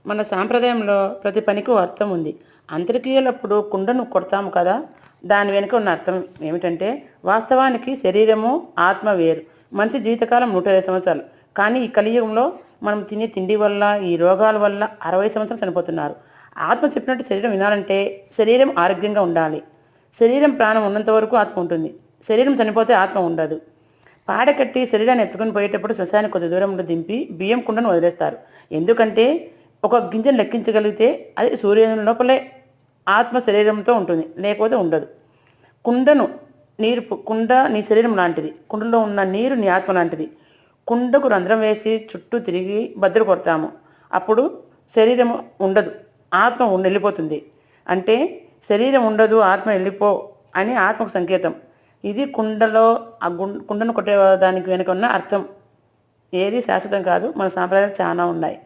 మన సాంప్రదాయంలో ప్రతి పనికి ఓ అర్థం ఉంది. అంత్యక్రియలప్పుడు కుండను కొడతాము కదా! దాని వెనుక ఉన్న అర్థం ఏమిటంటే, వాస్తవానికి శరీరము, ఆత్మ వేరు. మనిషి జీవితకాలం 120 సంవత్సరాలు. కానీ ఈ కలియుగంలో మనం తినే తిండి వల్ల, ఈ రోగాల వల్ల 60 సంవత్సరాలు చనిపోతున్నారు. ఆత్మ చెప్పినట్టు శరీరం వినాలంటే, శరీరం ఆరోగ్యంగా ఉండాలి. శరీరం ప్రాణం ఉన్నంత వరకు ఆత్మ ఉంటుంది. శరీరం చనిపోతే ఆత్మ ఉండదు. పాడకట్టి శరీరాన్ని ఎత్తుకొని పోయేటప్పుడు శ్మశానికి కొద్ది దూరంలో దింపి బియ్యం కుండను వదిలేస్తారు. ఎందుకంటే ఒక గింజను లెక్కించగలిగితే అది సూర్యుని లోపలే ఆత్మ శరీరంతో ఉంటుంది, లేకపోతే ఉండదు. కుండను కుండ నీ శరీరం లాంటిది. కుండలో ఉన్న నీరు నీ ఆత్మ లాంటిది. కుండకు రంధ్రం వేసి చుట్టూ తిరిగి బద్దలు కొడతాము. అప్పుడు శరీరం ఉండదు, ఆత్మ వెళ్ళిపోతుంది. అంటే శరీరం ఉండదు, ఆత్మ వెళ్ళిపో అని ఆత్మకు సంకేతం. ఇది కుండలో కుండను కొట్టేదానికి వెనుక ఉన్న అర్థం. ఏది శాశ్వతం కాదు. మన సాంప్రదాయాలు చాలా ఉన్నాయి.